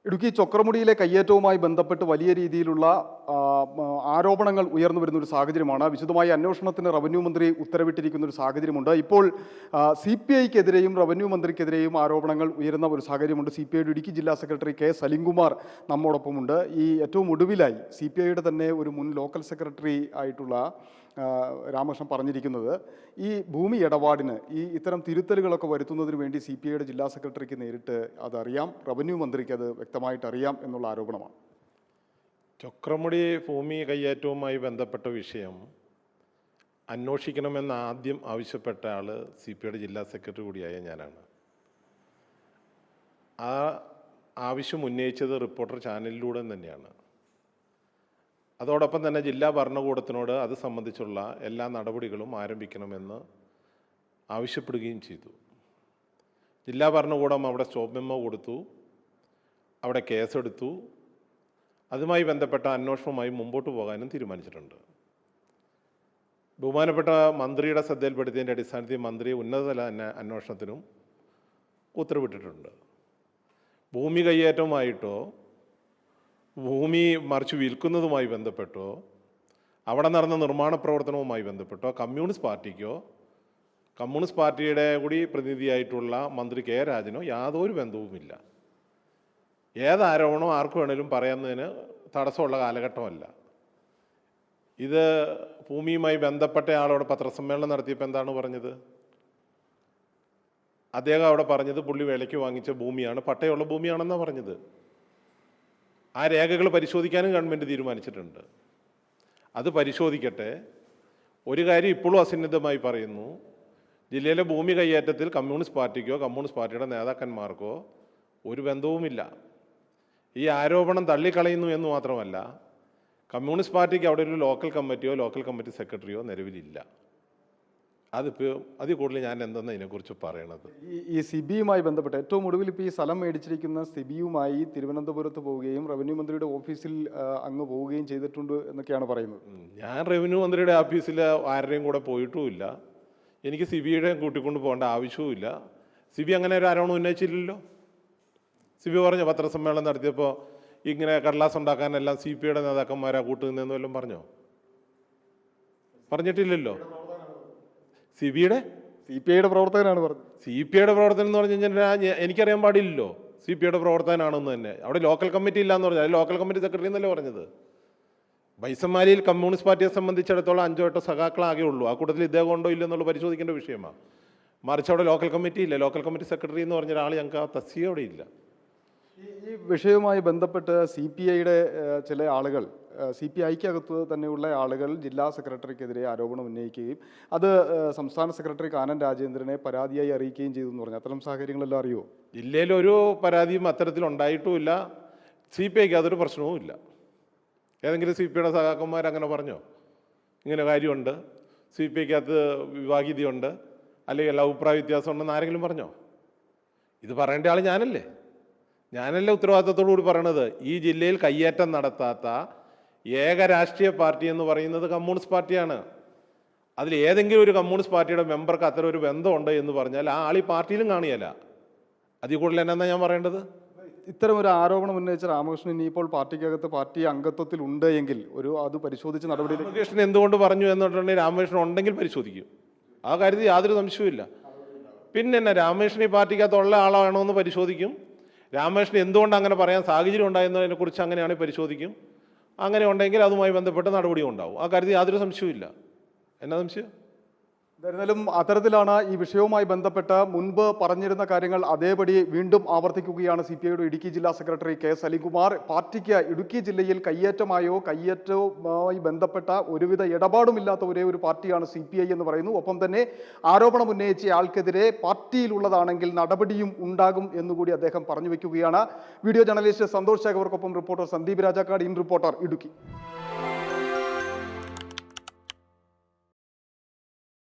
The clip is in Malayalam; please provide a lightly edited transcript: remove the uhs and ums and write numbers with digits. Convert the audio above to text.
ഇടുക്കി ചൊക്രമുടിയിലെ കയ്യേറ്റവുമായി ബന്ധപ്പെട്ട് വലിയ രീതിയിലുള്ള ആരോപണങ്ങൾ ഉയർന്നു വരുന്ന ഒരു സാഹചര്യമാണ്. വിശദമായ അന്വേഷണത്തിന് റവന്യൂ മന്ത്രി ഉത്തരവിട്ടിരിക്കുന്ന ഒരു സാഹചര്യമുണ്ട്. ഇപ്പോൾ CPIക്കെതിരെയും റവന്യൂ മന്ത്രിക്കെതിരെയും ആരോപണങ്ങൾ ഉയരുന്ന ഒരു സാഹചര്യമുണ്ട്. CPIയുടെ ഇടുക്കി ജില്ലാ സെക്രട്ടറി K. സലിംകുമാർ നമ്മോടൊപ്പമുണ്ട്. ഈ ഏറ്റവും ഒടുവിലായി CPIയുടെ തന്നെ ഒരു മുൻ ലോക്കൽ സെക്രട്ടറി ആയിട്ടുള്ള രാമകൃഷ്ണൻ പറഞ്ഞിരിക്കുന്നത് ഈ ഭൂമി ഇടപാടിന് ഇത്തരം തിരുത്തലുകളൊക്കെ വരുത്തുന്നതിന് വേണ്ടി CPIയുടെ ജില്ലാ സെക്രട്ടറിക്ക് നേരിട്ട് അതറിയാം, റവന്യൂ മന്ത്രിക്ക് അത് വ്യക്തമായിട്ട് അറിയാം എന്നുള്ള ആരോപണമാണ്. ചൊക്രമുടി ഭൂമി കയ്യേറ്റവുമായി ബന്ധപ്പെട്ട വിഷയം അന്വേഷിക്കണമെന്ന് ആദ്യം ആവശ്യപ്പെട്ട ആൾ CPIയുടെ ജില്ലാ സെക്രട്ടറി കൂടിയായ ഞാനാണ്. ആ ആവശ്യം ഉന്നയിച്ചത് റിപ്പോർട്ടർ ചാനലിലൂടെ തന്നെയാണ്. അതോടൊപ്പം തന്നെ ജില്ലാ ഭരണകൂടത്തിനോട് അത് സംബന്ധിച്ചുള്ള എല്ലാ നടപടികളും ആരംഭിക്കണമെന്ന് ആവശ്യപ്പെടുകയും ചെയ്തു. ജില്ലാ ഭരണകൂടം അവിടെ സ്റ്റോപ്പ് മെമ്മോ കൊടുത്തു, അവിടെ കേസെടുത്തു. അതുമായി ബന്ധപ്പെട്ട അന്വേഷണവുമായി മുമ്പോട്ട് പോകാനും തീരുമാനിച്ചിട്ടുണ്ട്. ബഹുമാനപ്പെട്ട മന്ത്രിയുടെ ശ്രദ്ധയിൽപ്പെടുത്തിയതിൻ്റെ അടിസ്ഥാനത്തിൽ മന്ത്രി ഉന്നതതല അന്വേഷണത്തിനും ഉത്തരവിട്ടിട്ടുണ്ട്. ഭൂമി കയ്യേറ്റവുമായിട്ടോ ഭൂമി മറിച്ച് വിൽക്കുന്നതുമായി ബന്ധപ്പെട്ടോ അവിടെ നടന്ന നിർമ്മാണ പ്രവർത്തനവുമായി ബന്ധപ്പെട്ടോ കമ്മ്യൂണിസ്റ്റ് പാർട്ടിക്കോ കമ്മ്യൂണിസ്റ്റ് പാർട്ടിയുടെ കൂടി പ്രതിനിധിയായിട്ടുള്ള മന്ത്രി K. രാജനോ യാതൊരു ബന്ധവുമില്ല. ഏതാരോപണോ ആർക്ക് വേണേലും പറയാവുന്നതിന് തടസ്സമുള്ള കാലഘട്ടമല്ല ഇത്. ഭൂമിയുമായി ബന്ധപ്പെട്ട ആളോട് പത്രസമ്മേളനം നടത്തിയപ്പോൾ എന്താണ് പറഞ്ഞത്? അദ്ദേഹം അവിടെ പറഞ്ഞത് പുള്ളി വിലയ്ക്ക് വാങ്ങിച്ച ഭൂമിയാണ്, പട്ടയമുള്ള ഭൂമിയാണെന്നാണ് പറഞ്ഞത്. ആ രേഖകൾ പരിശോധിക്കാനും ഗവൺമെൻറ് തീരുമാനിച്ചിട്ടുണ്ട്. അത് പരിശോധിക്കട്ടെ. ഒരു കാര്യം ഇപ്പോഴും അസന്നിഗ്ധമായി പറയുന്നു, ജില്ലയിലെ ഭൂമി കയ്യേറ്റത്തിൽ കമ്മ്യൂണിസ്റ്റ് പാർട്ടിക്കോ കമ്മ്യൂണിസ്റ്റ് പാർട്ടിയുടെ നേതാക്കന്മാർക്കോ ഒരു ബന്ധവുമില്ല. ഈ ആരോപണം തള്ളിക്കളയുന്നു എന്ന് മാത്രമല്ല, കമ്മ്യൂണിസ്റ്റ് പാർട്ടിക്ക് അവിടെ ഒരു ലോക്കൽ കമ്മിറ്റിയോ ലോക്കൽ കമ്മിറ്റി സെക്രട്ടറിയോ നിലവിലില്ല. അതിൽ കൂടുതൽ ഞാൻ എന്തെന്ന് ഇതിനെക്കുറിച്ച് പറയണത്. ഈ സിബിയുമായി ബന്ധപ്പെട്ട് ഏറ്റവും ഒടുവിൽ ഇപ്പോൾ ഈ സ്ഥലം മേടിച്ചിരിക്കുന്ന സിബിയുമായി തിരുവനന്തപുരത്ത് പോവുകയും റവന്യൂ മന്ത്രിയുടെ ഓഫീസിൽ അങ്ങ് പോവുകയും ചെയ്തിട്ടുണ്ട് എന്നൊക്കെയാണ് പറയുന്നത്. ഞാൻ റവന്യൂ മന്ത്രിയുടെ ഓഫീസിൽ ആരുടെയും കൂടെ പോയിട്ടുമില്ല. എനിക്ക് സിബിയുടെയും കൂട്ടിക്കൊണ്ട് പോകേണ്ട ആവശ്യവുമില്ല. സിബി അങ്ങനെ ഒരു ആരോപണം ഉന്നയിച്ചില്ലല്ലോ. സിബി പറഞ്ഞ പത്രസമ്മേളനം നടത്തിയപ്പോൾ ഇങ്ങനെ കടലാസ് ഉണ്ടാക്കാനെല്ലാം CPIയുടെ നേതാക്കന്മാരാ കൂട്ടുന്നതെന്ന് വല്ലതും പറഞ്ഞോ? പറഞ്ഞിട്ടില്ലല്ലോ. CPIയുടെ പ്രവർത്തകനാണ് പറഞ്ഞത്. CPIയുടെ പ്രവർത്തനം എന്ന് പറഞ്ഞു കഴിഞ്ഞാൽ എനിക്കറിയാൻ പാടില്ലല്ലോ CPIയുടെ പ്രവർത്തകനാണെന്ന് തന്നെ. അവിടെ ലോക്കൽ കമ്മിറ്റി ഇല്ലയെന്ന് പറഞ്ഞാൽ ലോക്കൽ കമ്മിറ്റി സെക്രട്ടറി എന്നല്ലേ പറഞ്ഞത്. ബൈസന്മാരിയിൽ കമ്മ്യൂണിസ്റ്റ് പാർട്ടിയെ സംബന്ധിച്ചിടത്തോളം 5-8 സഖാക്കളാകെ ഉള്ളൂ. ആ കൂട്ടത്തിൽ ഇദ്ദേഹം ഉണ്ടോ ഇല്ലെന്നുള്ള പരിശോധിക്കേണ്ട വിഷയമാണ്. മറിച്ച് അവിടെ ലോക്കൽ കമ്മിറ്റി ഇല്ല. ലോക്കൽ കമ്മിറ്റി സെക്രട്ടറി എന്ന് പറഞ്ഞ ഒരാൾ ഞങ്ങൾക്ക് ആ തസ്തിക അവിടെ ഇല്ല. ഈ വിഷയവുമായി ബന്ധപ്പെട്ട് CPIയുടെ ചില ആളുകൾ, CPIക്കകത്ത് തന്നെയുള്ള ആളുകൾ ജില്ലാ സെക്രട്ടറിക്കെതിരെ ആരോപണം ഉന്നയിക്കുകയും അത് സംസ്ഥാന സെക്രട്ടറി കാനം രാജേന്ദ്രനെ പരാതിയായി അറിയിക്കുകയും ചെയ്തു എന്ന് പറഞ്ഞു. അത്തരം സാഹചര്യങ്ങളെല്ലാം അറിയുമോ? ജില്ലയിൽ ഒരു പരാതിയും അത്തരത്തിലുണ്ടായിട്ടുമില്ല. CPIക്ക് അതൊരു പ്രശ്നവുമില്ല. ഏതെങ്കിലും CPIയുടെ സഖാക്കന്മാർ അങ്ങനെ പറഞ്ഞോ ഇങ്ങനെ കാര്യമുണ്ട്, CPIക്കകത്ത് വിവാഹിതയുണ്ട്, അല്ലെങ്കിൽ അഭിപ്രായ വ്യത്യാസം ഉണ്ടെന്ന് ആരെങ്കിലും പറഞ്ഞോ? ഇത് പറയേണ്ട ആൾ ഞാനല്ലേ ഉത്തരവാദിത്തത്തോടു കൂടി പറയണത്. ഈ ജില്ലയിൽ കയ്യേറ്റം നടത്താത്ത ഏക രാഷ്ട്രീയ പാർട്ടി എന്ന് പറയുന്നത് കമ്മ്യൂണിസ്റ്റ് പാർട്ടിയാണ്. അതിൽ ഏതെങ്കിലും ഒരു കമ്മ്യൂണിസ്റ്റ് പാർട്ടിയുടെ മെമ്പർക്ക് അത്തരം ഒരു ബന്ധമുണ്ട് എന്ന് പറഞ്ഞാൽ ആ ആൾ ഈ പാർട്ടിയിലും കാണിയല്ല. അതിൽ കൂടുതൽ എന്നാ ഞാൻ പറയേണ്ടത്? ഇത്തരം ഒരു ആരോപണം ഉന്നയിച്ച രാമകൃഷ്ണൻ ഇനിയിപ്പോൾ പാർട്ടിക്കകത്ത് പാർട്ടി അംഗത്വത്തിൽ ഉണ്ട് എങ്കിൽ അത് പരിശോധിച്ച് നടപടി. രാമകൃഷ്ണൻ എന്തുകൊണ്ട് പറഞ്ഞു എന്നിട്ടുണ്ടെങ്കിൽ രാമകൃഷ്ണൻ ഉണ്ടെങ്കിൽ പരിശോധിക്കും. ആ കാര്യത്തിൽ യാതൊരു സംശയവുമില്ല. പിന്നെ എന്നാ രാമകൃഷ്ണൻ ഈ പാർട്ടിക്കകത്തുള്ള ആളാണോ എന്ന് പരിശോധിക്കും. രാമകൃഷ്ണൻ എന്തുകൊണ്ട് അങ്ങനെ പറയാൻ സാഹചര്യം ഉണ്ടായെന്നതിനെ കുറിച്ച് അങ്ങനെയാണെങ്കിൽ പരിശോധിക്കും. അങ്ങനെ ഉണ്ടെങ്കിൽ അതുമായി ബന്ധപ്പെട്ട നടപടിയും ഉണ്ടാവും. ആ കാര്യത്തിൽ യാതൊരു സംശയവുമില്ല. എന്നാ സംശയം? എന്തായാലും അത്തരത്തിലാണ് ഈ വിഷയവുമായി ബന്ധപ്പെട്ട് മുൻപ് പറഞ്ഞിരുന്ന കാര്യങ്ങൾ അതേപടി വീണ്ടും ആവർത്തിക്കുകയാണ് CPIയുടെ ഇടുക്കി ജില്ലാ സെക്രട്ടറി K. സലിംകുമാർ. പാർട്ടിക്ക് ഇടുക്കി ജില്ലയിൽ കയ്യേറ്റവുമായി ബന്ധപ്പെട്ട ഒരുവിധ ഇടപാടുമില്ലാത്ത ഒരേ ഒരു പാർട്ടിയാണ് CPI എന്ന് പറയുന്നു. ഒപ്പം തന്നെ ആരോപണം ഉന്നയിച്ച ആൾക്കെതിരെ പാർട്ടിയിലുള്ളതാണെങ്കിൽ നടപടിയും ഉണ്ടാകും എന്നുകൂടി അദ്ദേഹം പറഞ്ഞു വയ്ക്കുകയാണ്. വീഡിയോ ജേർണലിസ്റ്റ് സന്തോഷ് ശേഖർക്കൊപ്പം reporter Sandeep Rajakkad, in reporter, Idukki.